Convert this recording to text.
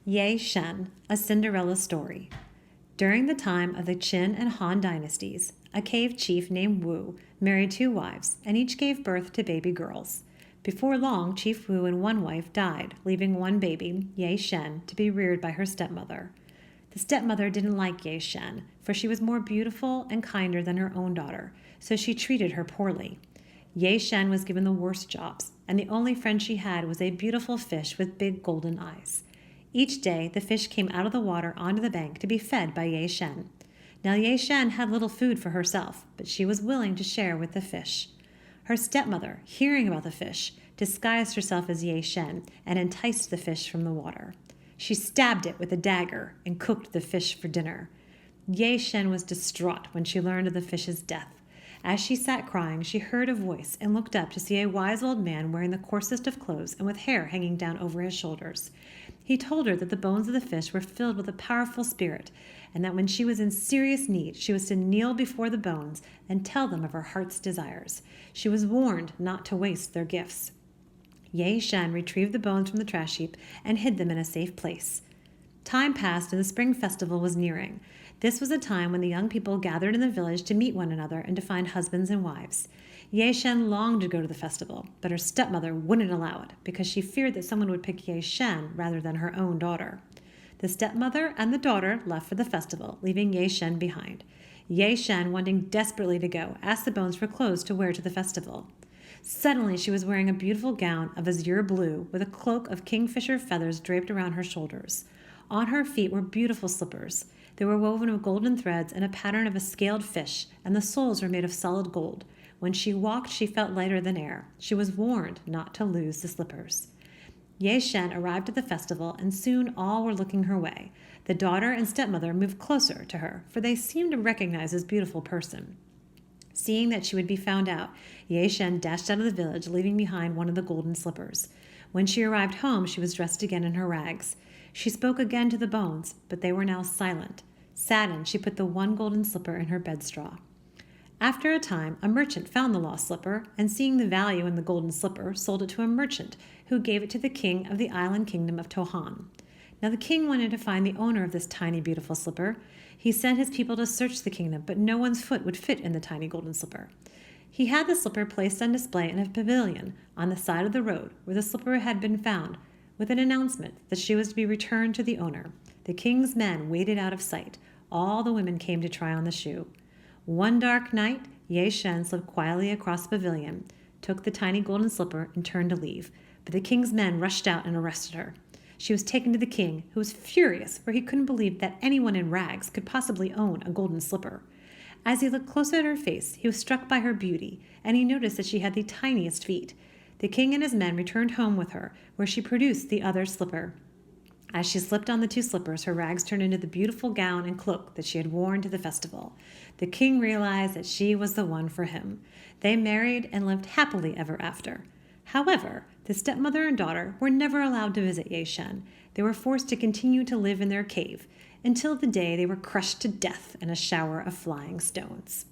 Yeh-Shen, a Cinderella Story. During the time of the Qin and Han dynasties, a cave chief named Wu married two wives, and each gave birth to baby girls. Before long, Chief Wu and one wife died, leaving one baby, Yeh-Shen, to be reared by her stepmother. The stepmother didn't like Yeh-Shen, for she was more beautiful and kinder than her own daughter, so she treated her poorly. Yeh-Shen was given the worst jobs, and the only friend she had was a beautiful fish with big golden eyes. Each day, the fish came out of the water onto the bank to be fed by Yeh-Shen. Now Yeh-Shen had little food for herself, but she was willing to share with the fish. Her stepmother, hearing about the fish, disguised herself as Yeh-Shen and enticed the fish from the water. She stabbed it with a dagger and cooked the fish for dinner. Yeh-Shen was distraught when she learned of the fish's death. As she sat crying, she heard a voice and looked up to see a wise old man wearing the coarsest of clothes and with hair hanging down over his shoulders. He told her that the bones of the fish were filled with a powerful spirit, and that when she was in serious need, she was to kneel before the bones and tell them of her heart's desires. She was warned not to waste their gifts. Yeh-Shen retrieved the bones from the trash heap and hid them in a safe place. Time passed and the spring festival was nearing. This was a time when the young people gathered in the village to meet one another and to find husbands and wives. Yeh-Shen longed to go to the festival, but her stepmother wouldn't allow it because she feared that someone would pick Yeh-Shen rather than her own daughter. The stepmother and the daughter left for the festival, leaving Yeh-Shen behind. Yeh-Shen, wanting desperately to go, asked the bones for clothes to wear to the festival. Suddenly, she was wearing a beautiful gown of azure blue with a cloak of kingfisher feathers draped around her shoulders. On her feet were beautiful slippers. They were woven of golden threads and a pattern of a scaled fish, and the soles were made of solid gold. When she walked, she felt lighter than air. She was warned not to lose the slippers. Yeh-Shen arrived at the festival, and soon all were looking her way. The daughter and stepmother moved closer to her, for they seemed to recognize this beautiful person. Seeing that she would be found out, Yeh-Shen dashed out of the village, leaving behind one of the golden slippers. When she arrived home, she was dressed again in her rags. She spoke again to the bones, but they were now silent. Saddened, she put the one golden slipper in her bedstraw. After a time, a merchant found the lost slipper, and seeing the value in the golden slipper, sold it to a merchant, who gave it to the king of the island kingdom of Tohan. Now the king wanted to find the owner of this tiny, beautiful slipper. He sent his people to search the kingdom, but no one's foot would fit in the tiny golden slipper. He had the slipper placed on display in a pavilion on the side of the road where the slipper had been found, with an announcement that she was to be returned to the owner. The king's men waited out of sight. All the women came to try on the shoe. One dark night, Yeh-Shen slipped quietly across the pavilion, took the tiny golden slipper, and turned to leave. But the king's men rushed out and arrested her. She was taken to the king, who was furious, for he couldn't believe that anyone in rags could possibly own a golden slipper. As he looked closer at her face, he was struck by her beauty, and he noticed that she had the tiniest feet. The king and his men returned home with her, where she produced the other slipper. As she slipped on the two slippers, her rags turned into the beautiful gown and cloak that she had worn to the festival. The king realized that she was the one for him. They married and lived happily ever after. However, the stepmother and daughter were never allowed to visit Yeh-Shen. They were forced to continue to live in their cave until the day they were crushed to death in a shower of flying stones.